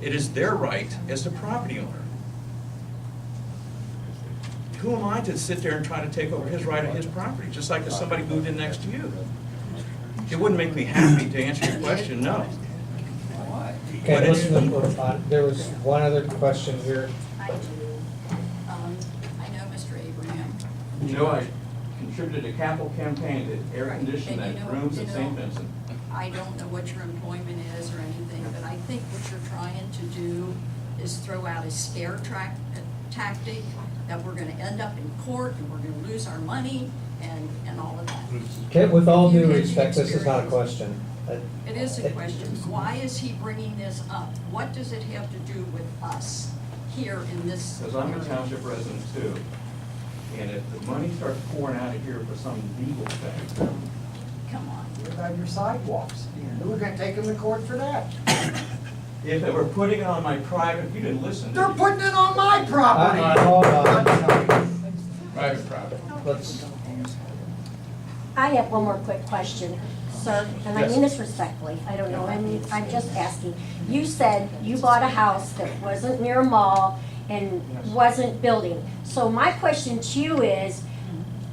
It is their right as the property owner. Who am I to sit there and try to take over his right of his property, just like if somebody moved in next to you? It wouldn't make me happy to answer your question, no. Okay, listen, there was one other question here. I do. I know Mr. Abraham. You know, I contributed a capital campaign to air Right. condition And that you know- rooms you at know, St. Vincent. I don't know what your employment is or anything, but I think what you're trying to do is throw out a scare tactic that we're gonna end up in court and we're gonna lose our money and all of that. Okay, with all You due had the respect, this is not a experience. question. It is a question. Why is he bringing this up? What does it have to do with us here in this Because I'm a area? township resident too, and if the money starts pouring out of here for some legal thing, Come on. What about your sidewalks? We're gonna take them to court for that. if they were putting it on my private, you didn't listen, did They're you? putting it on my property. Hold on, Private property. let's, I have one more quick question, sir, and I Yes. mean this respectfully. I don't know, I'm just asking. You said you bought a house that wasn't near a mall and wasn't building. So my question to you is,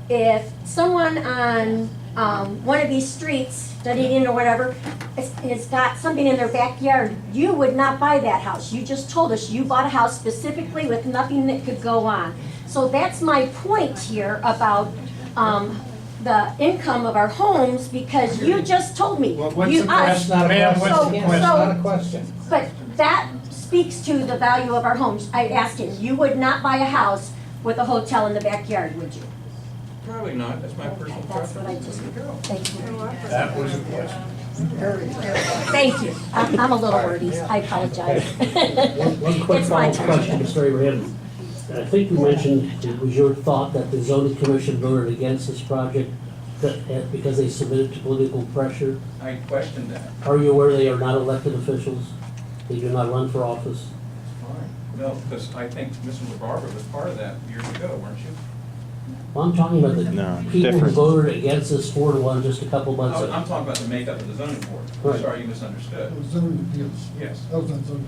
if someone on one of these streets, Dunedin or whatever, has got something in their backyard, you would not buy that house. You just told us you bought a house specifically with nothing that could go on. So that's my point here about the income of our homes, because you just told me. Well, what's You- the us- that's not a Ma'am, question. what's the Again, question? it's not a question. But that speaks to the value of our homes. I asked him, you would not buy a house with a hotel in the backyard, would you? Probably not, that's my personal That's what I preference. just, thank you. That was a question. Thank you. I'm a little wordy, I apologize. One quick It's my follow-up turn. question, Mr. Abraham. I think you mentioned it was your thought that the zoning commission voted against this project because they submitted to political pressure. I questioned that. Are you aware they are not elected officials? They do not run for office? Fine. No, because I think Mrs. LaBarbera was part of that years ago, weren't you? Well, I'm talking about the No, people who different. voted against this 4-1 just a couple months I'm ago. talking about the makeup of the zoning board. Right. Sorry, you misunderstood. Zoning appeals. Yes. That was not zoning.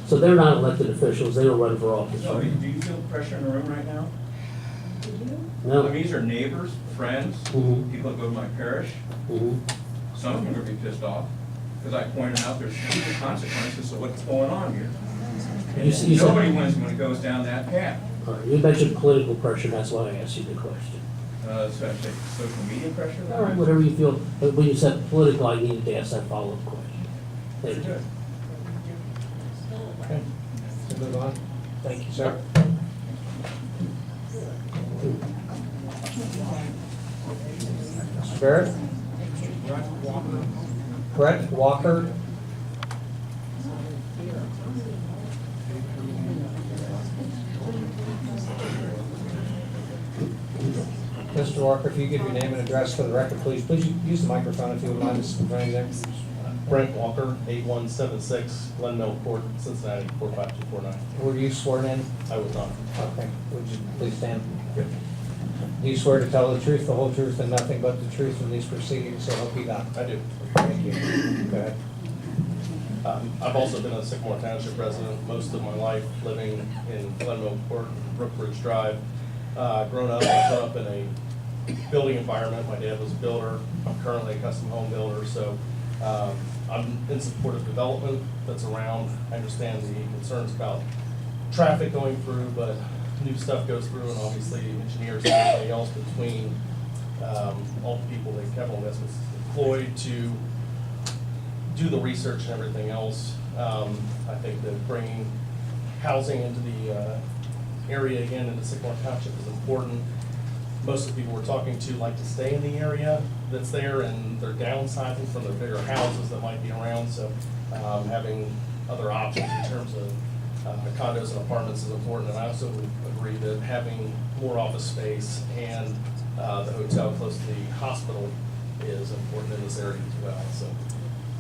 So they're not elected officials, they don't run for office, So, right? do you feel pressure in the room right now? I No? mean, these are neighbors, friends, Mhm. people that go to my parish. Mhm. Some of them are gonna be pissed off, because I pointed out there's huge consequences of what's going on here. You said- Nobody wins when it goes down that path. All right, you mentioned political pressure, that's why I asked you the question. So I say social media pressure? All right, whatever you feel, but when you said political, I needed to ask that follow-up question. Thank you. Good. Okay, so move on. Thank you, sir. Mr. Barrett? Brett Walker? Mr. Walker, if you give your name and address for the record, please use the microphone if you would mind, Mr. Franzen. Brent Walker, 8176 Glen Mill Court, Cincinnati, 45249. Were you sworn in? I was not. Okay, would you please stand? Do you swear to tell the truth, the whole truth, and nothing but the truth in these proceedings, so help you God? I do. Thank you. Go ahead. I've also been a Sycamore Township resident most of my life, living in Glen Mill Court, Brookbridge Drive. Grown up, I grew up in a building environment. My dad was a builder. I'm currently a custom home builder, so I'm in support of development that's around. I understand the concerns about traffic going through, but new stuff goes through, and obviously engineers and everything else between all the people that capital investments employed to do the research and everything else. I think that bringing housing into the area again into Sycamore Township is important. Most of the people we're talking to like to stay in the area that's there, and they're downsizing from their bigger houses that might be around, so having other options in terms of condos and apartments is important. And I also agree that having more office space and the hotel close to the hospital is important in this area as well. So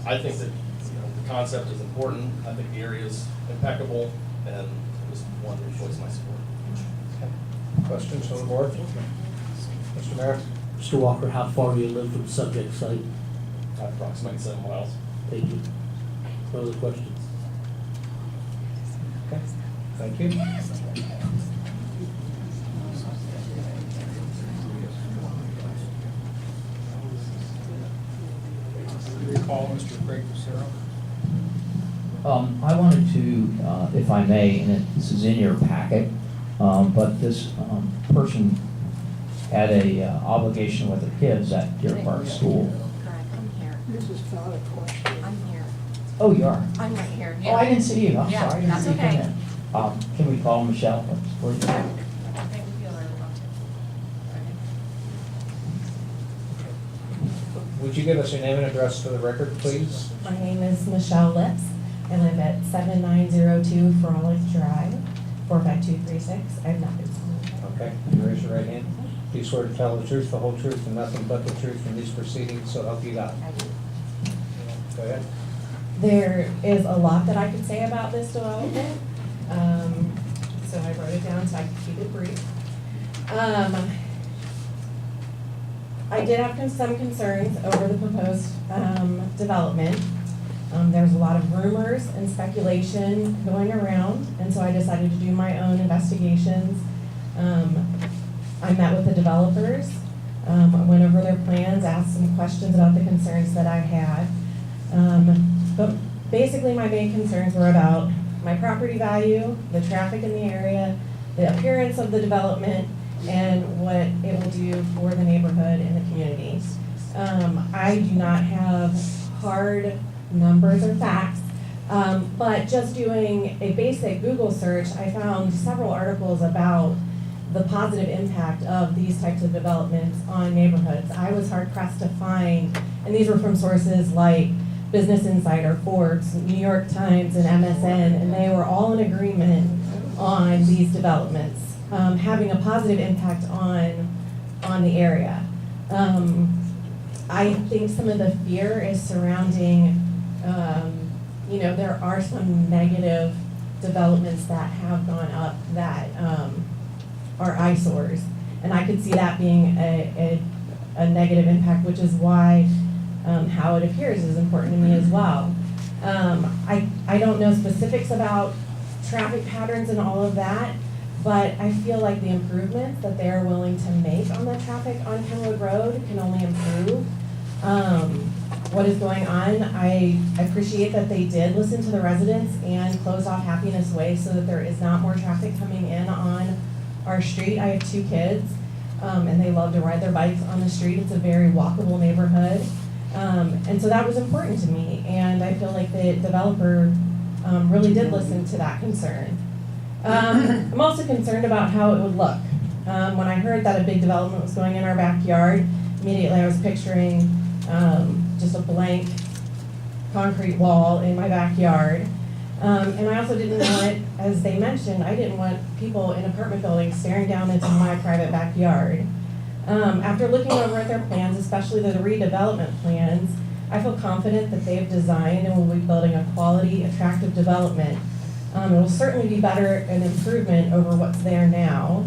I think that the concept is important. I think the area is impeccable, and I just wanted to voice my support. Questions from the board? Mr. Merrick? Mr. Walker, how far do you live from the subject site? Approximately 7 miles. Thank you. No other questions? Okay, thank you. Recall Mr. Craig Lucero. I wanted to, if I may, and this is in your packet, but this person had a obligation with their kids at Deer Park School. Correct, I'm here. This is not a question. I'm here. Oh, you are? I'm right here. Oh, I didn't see you, I'm Yeah, sorry. I didn't that's see you come okay. in. Can we call Michelle, please? Would you give us your name and address for the record, please? My name is Michelle Lips. I live at 7902 Frolic Drive, 45236. I have not been sworn. Okay, can you raise your right hand? Do you swear to tell the truth, the whole truth, and nothing but the truth in these proceedings, so help you God? I do. Go ahead. There is a lot that I could say about this development, so I wrote it down so I could keep it brief. I did have some concerns over the proposed development. There's a lot of rumors and speculation going around, and so I decided to do my own investigations. I met with the developers, I went over their plans, asked some questions about the concerns that I had. But basically my main concerns were about my property value, the traffic in the area, the appearance of the development, and what it will do for the neighborhood and the community. I do not have hard numbers or facts, but just doing a basic Google search, I found several articles about the positive impact of these types of developments on neighborhoods. I was hard pressed to find, and these were from sources like Business Insider, Forbes, New York Times, and MSN, and they were all in agreement on these developments having a positive impact on the area. I think some of the fear is surrounding, there are some negative developments that have gone up that are eyesores, and I could see that being a negative impact, which is why how it appears is important to me as well. I don't know specifics about traffic patterns and all of that, but I feel like the improvements that they're willing to make on the traffic on Kenwood Road can only improve what is going on. I appreciate that they did listen to the residents and close off Happiness Way so that there is not more traffic coming in on our street. I have 2 kids, and they love to ride their bikes on the street. It's a very walkable neighborhood. And so that was important to me, and I feel like the developer really did listen to that concern. I'm also concerned about how it would look. When I heard that a big development was going in our backyard, immediately I was picturing just a blank concrete wall in my backyard. And I also didn't want, as they mentioned, I didn't want people in apartment buildings staring down into my private backyard. After looking over at their plans, especially the redevelopment plans, I feel confident that they've designed and will be building a quality, attractive development. It will certainly be better and improvement over what's there now.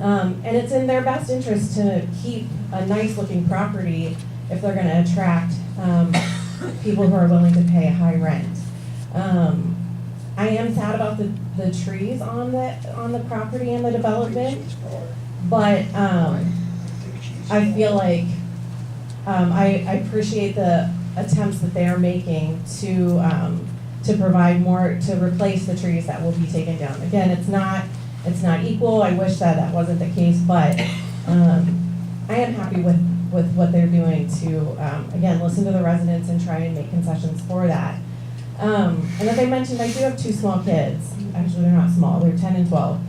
And it's in their best interest to keep a nice looking property if they're gonna attract people who are willing to pay high rent. I am sad about the trees on the property and the development, but I feel like I appreciate the attempts that they are making to provide more, to replace the trees that will be taken down. Again, it's not equal. I wish that wasn't the case, but I am happy with what they're doing to again listen to the residents and try and make concessions for that. And as I mentioned, I do have 2 small kids. Actually, they're not small, they're 10 and 12.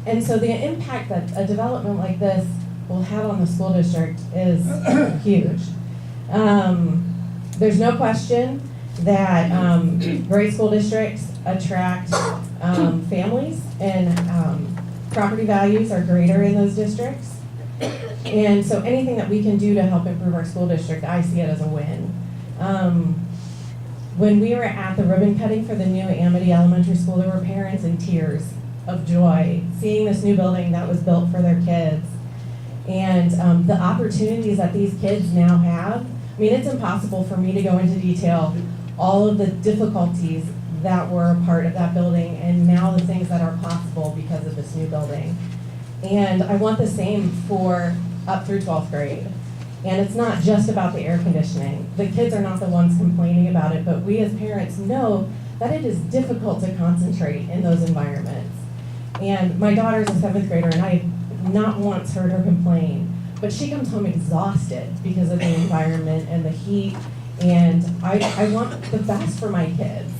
And so the impact that a development like this will have on the school district is huge. There's no question that great school districts attract families, and property values are greater in those districts. And so anything that we can do to help improve our school district, I see it as a win. When we were at the ribbon cutting for the new Amity Elementary School, there were parents in tears of joy seeing this new building that was built for their kids. And the opportunities that these kids now have, I mean, it's impossible for me to go into detail all of the difficulties that were a part of that building and now the things that are possible because of this new building. And I want the same for up through 12th grade. And it's not just about the air conditioning. The kids are not the ones complaining about it, but we as parents know that it is difficult to concentrate in those environments. And my daughter's a 7th grader, and I have not once heard her complain, but she comes home exhausted because of the environment and the heat, and I want the best for my kids.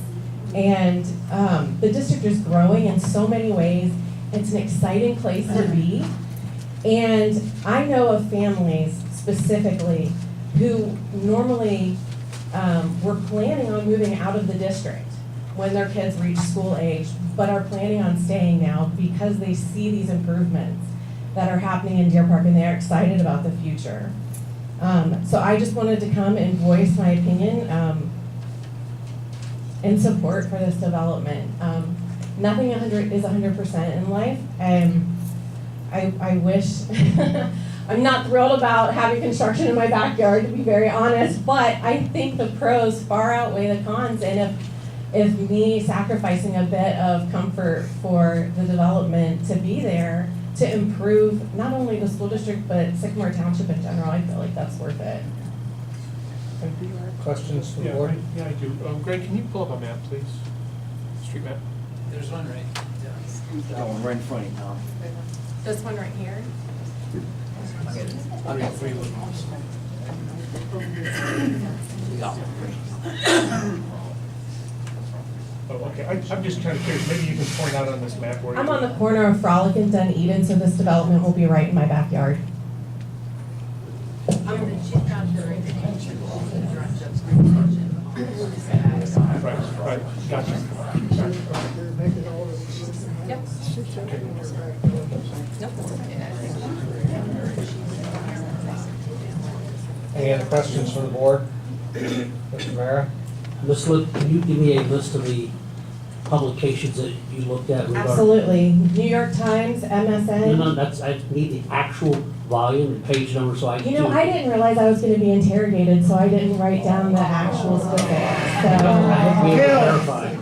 And the district is growing in so many ways. It's an exciting place to be. And I know of families specifically who normally were planning on moving out of the district when their kids reach school age, but are planning on staying now because they see these improvements that are happening in Deer Park and they're excited about the future. So I just wanted to come and voice my opinion in support for this development. Nothing is 100% in life. I wish, I'm not thrilled about having construction in my backyard, to be very honest, but I think the pros far outweigh the cons, and if me sacrificing a bit of comfort for the development to be there to improve not only the school district, but Sycamore Township in general, I feel like that's worth it. Questions from the Yeah, board? yeah, I do. Greg, can you pull up a map, please? Street map? There's one right. Going right in front of you, Tom. This one right here? I mean, 3 would. Oh, okay. I'm just kind of curious. Maybe you can point out on this map where I'm on the corner of Frolic and Dunedin, so this development will be right in my backyard. Right, gotcha. Yep. Any other questions from the board? Mr. Mara? Can you give me a list of the publications that you looked at? regarding- Absolutely. New York Times, No, MSN. that's, I need the actual volume and page number so I can. You know, I didn't realize I was gonna be interrogated, so I didn't write down the actual specifics, I so. have to be able to verify.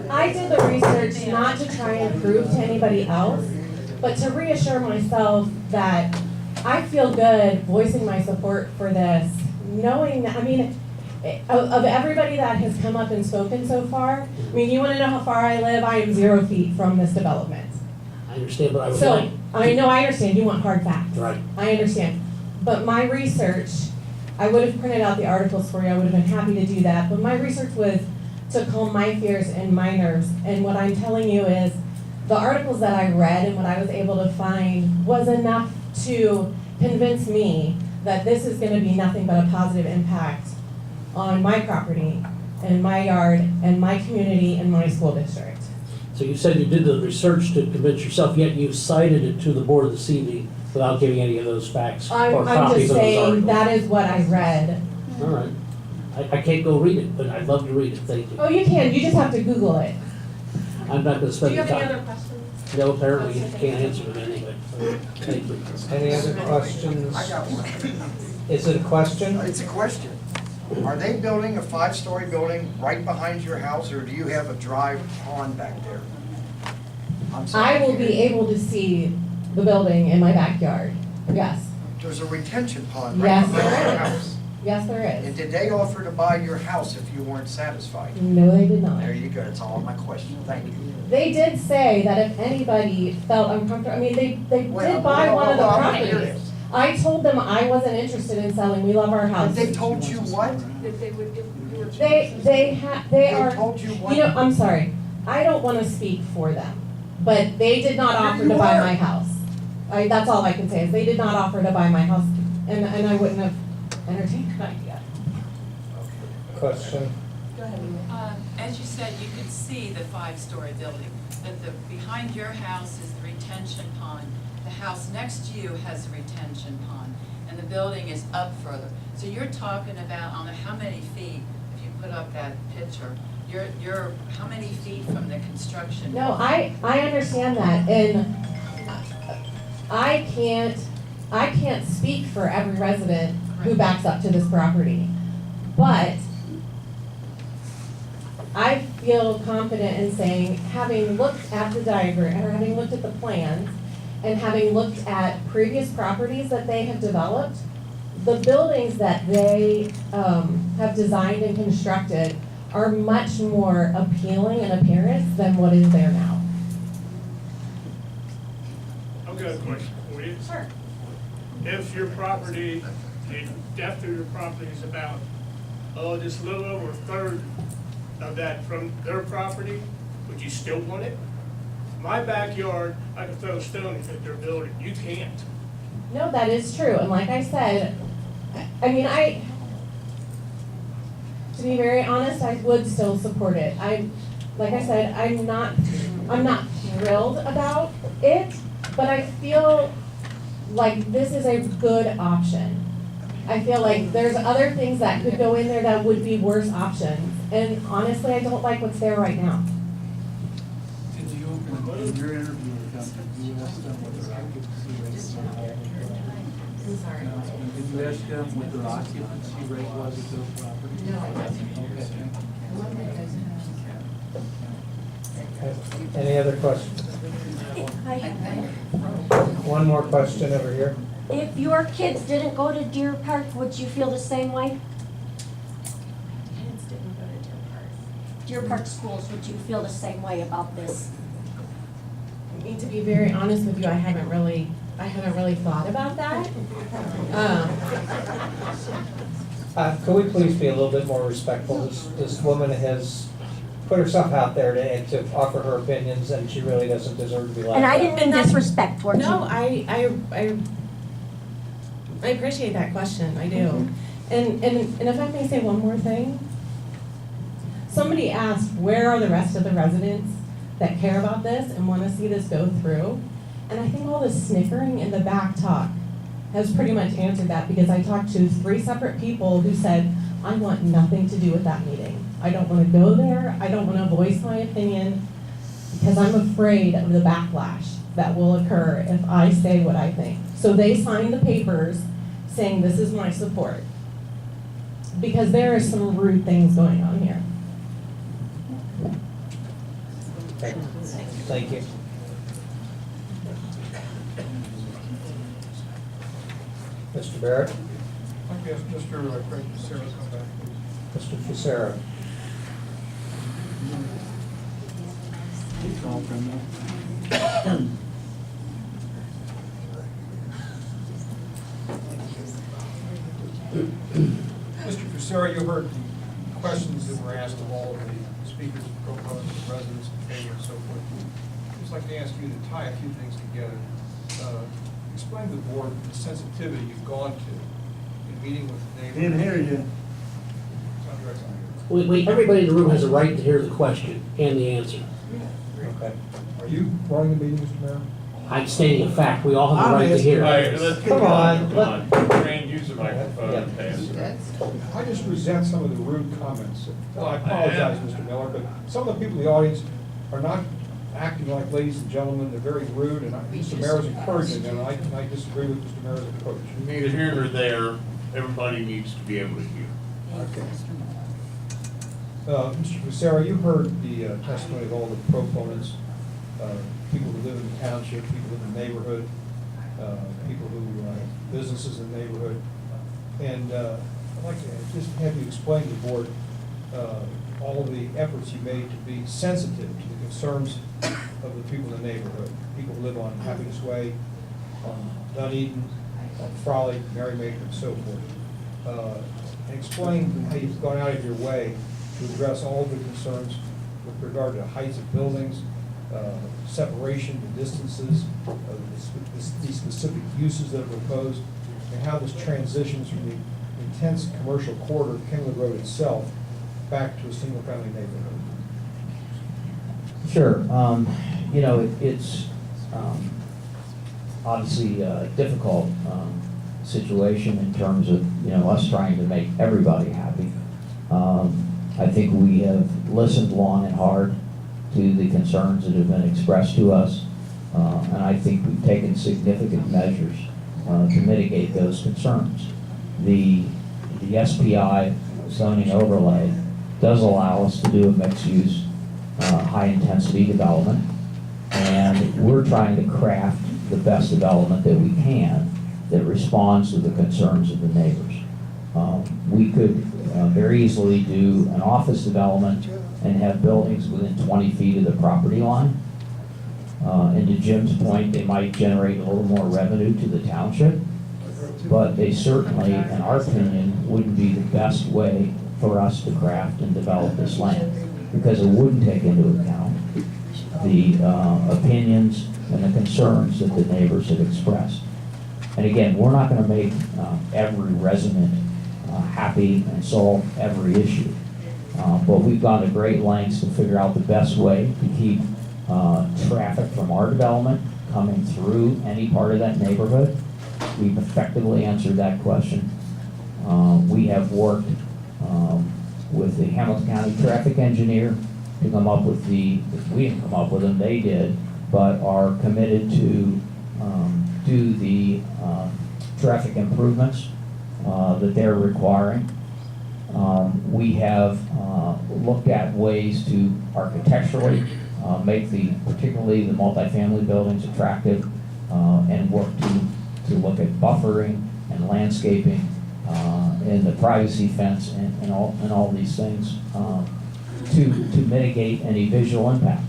I did the research not to try and prove to anybody else, but to reassure myself that I feel good voicing my support for this, knowing that, I mean, of everybody that has come up and spoken so far, I mean, you wanna know how far I live? I am 0 feet from this development. I understand, but I would So, like. I know, I understand, you want hard facts. Right. I understand. But my research, I would have printed out the articles for you, I would have been happy to do that, but my research was to calm my fears and my nerves. And what I'm telling you is, the articles that I read and what I was able to find was enough to convince me that this is gonna be nothing but a positive impact on my property and my yard and my community and my school district. So you said you did the research to convince yourself, yet you cited it to the board this evening without giving any of those facts or I'm copies just of those saying, articles. that is what I read. All right. I can't go read it, but I'd love to read it, thank you. Oh, you can, you just have to Google it. I'm not gonna Do spend you the have any time. other questions? No, apparently you can't answer them anyway. Thank you. Any other questions? I got one. Is it a question? It's a question. Are they building a 5-story building right behind your house, or do you have a dry pond back there? I'm sorry. I will be able to see the building in my backyard, yes. There's a retention pond right Yes, behind your there is. house. Yes, there And is. did they offer to buy your house if you weren't satisfied? No, they did not. There you go, that's all my question, thank you. They did say that if anybody felt uncomfortable, I mean, they Well, did buy one of the well, I wanna hear properties. this. I told them I wasn't interested in selling, we love our house. But they told you what? They are, told you what? you know, I'm sorry, I don't wanna speak for them, but they did not offer to buy my house. That's all I can say, is they did not offer to buy my house, and I wouldn't have entertained that idea. Question? As you said, you can see the 5-story building, but behind your house is the retention pond. The house next to you has a retention pond, and the building is up further. So you're talking about, I don't know how many feet, if you put up that picture, you're how many feet from the construction? No, I understand that, and I can't speak for every resident who backs up to this property. But I feel confident in saying, having looked at the diagram, or having looked at the plans, and having looked at previous properties that they have developed, the buildings that they have designed and constructed are much more appealing in appearance than what is there now. I've got a question for you. Sure. If your property, the depth of your property is about, just a little over a third of that from their property, would you still want it? My backyard, I could throw a stone and hit their building. You can't. No, that is true, and like I said, to be very honest, I would still support it. Like I said, I'm not thrilled about it, but I feel like this is a good option. I feel like there's other things that could go in there that would be worse options, and honestly, I don't like what's there right now. Did you, in your interview with them, did you ask them what their occupancy rate was? I'm sorry. Did you ask them what their occupancy rate was at those properties? No, I didn't. Okay. Any other questions? One more question over here. If your kids didn't go to Deer Park, would you feel the same way? Kids didn't go to Deer Park. Deer Park schools, would you feel the same way about this? I need to be very honest with you, I haven't really thought about that. Could we please be a little bit more respectful? This woman has put herself out there to offer her opinions, and she really doesn't deserve to be laughed And I at. didn't mean disrespect towards you. No, I appreciate that question, I do. And if I may say one more thing. Somebody asked, where are the rest of the residents that care about this and want to see this go through? And I think all the snickering in the back talk has pretty much answered that, because I talked to 3 separate people who said, I want nothing to do with that meeting. I don't want to go there, I don't want to voice my opinion, because I'm afraid of the backlash that will occur if I say what I think. So they signed the papers saying this is my support, because there are some rude things going on here. Thank you. Mr. Barrett? I guess Mr. Craig Sarah come back, please. Mr. Fisera? Mr. Fisera, you heard the questions that were asked of all of the speakers, proponents, residents, and favor, and so forth. I'd just like to ask you to tie a few things together. Explain to the board the sensitivity you've gone to in meeting with the neighbors. Didn't hear you. Everybody in the room has a right to hear the question and the answer. Okay. Are you running the meeting, Mr. Mayor? I'm stating a fact, we all have a right to hear. Come on. Rand, use the microphone and answer. I just resent some of the rude comments. Well, I apologize, Mr. Miller, but some of the people in the audience are not acting like ladies and gentlemen. They're very rude, and Mr. Mayor's encouraging them, and I disagree with Mr. Mayor's approach. Neither here nor there, everybody needs to be able to hear. Okay. Mr. Fisera, you heard the testimony of all the proponents, people who live in the township, people in the neighborhood, people who have businesses in the neighborhood. And I'd like to just have you explain to the board all of the efforts you made to be sensitive to the concerns of the people in the neighborhood, people who live on Happiness Way, on Dunedin, on Frolic, Merrymaker, and so forth. And explain how you've gone out of your way to address all the concerns with regard to heights of buildings, separation, the distances, the specific uses that are proposed, and how this transitions from the intense commercial corridor of Kenwood Road itself back to a single-family neighborhood. Sure. You know, it's obviously a difficult situation in terms of, you know, us trying to make everybody happy. I think we have listened long and hard to the concerns that have been expressed to us, and I think we've taken significant measures to mitigate those concerns. The SPI zoning overlay does allow us to do a mixed use high-intensity development, and we're trying to craft the best development that we can that responds to the concerns of the neighbors. We could very easily do an office development and have buildings within 20 feet of the property line. And to Jim's point, they might generate a little more revenue to the township, but they certainly, in our opinion, wouldn't be the best way for us to craft and develop this land, because it wouldn't take into account the opinions and the concerns that the neighbors have expressed. And again, we're not going to make every resident happy and solve every issue, but we've gone to great lengths to figure out the best way to keep traffic from our development coming through any part of that neighborhood. We've effectively answered that question. We have worked with the Hamilton County traffic engineer to come up with we didn't come up with them, they did, but are committed to do the traffic improvements that they're requiring. We have looked at ways to architecturally make particularly the multifamily buildings attractive, and work to look at buffering and landscaping and the privacy fence and all these things to mitigate any visual impact.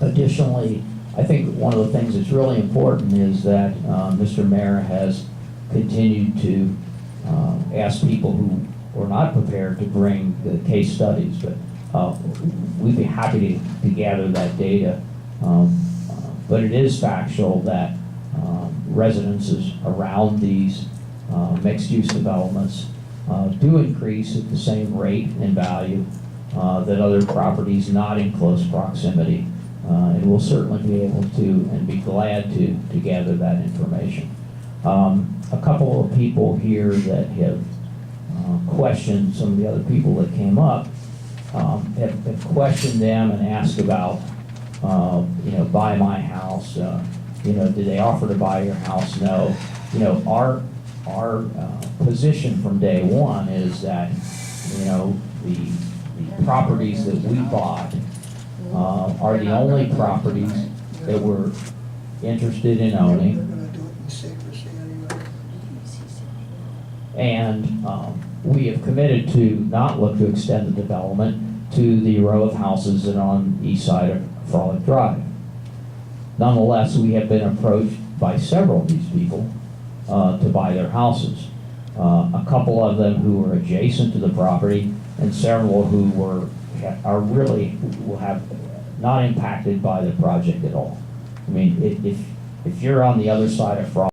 Additionally, I think one of the things that's really important is that Mr. Mayor has continued to ask people who were not prepared to bring the case studies, but we'd be happy to gather that data. But it is factual that residences around these mixed-use developments do increase at the same rate and value that other properties not in close proximity. And we'll certainly be able to and be glad to gather that information. A couple of people here that have questioned some of the other people that came up, have questioned them and asked about, buy my house, did they offer to buy your house? No. Our position from day one is that, the properties that we bought are the only properties that we're interested in owning. And we have committed to not look to extend the development to the row of houses that are on the east side of Frolic Drive. Nonetheless, we have been approached by several of these people to buy their houses. A couple of them who are adjacent to the property, and several who will have not impacted by the project at all. I mean, if you're on the other side of Frolic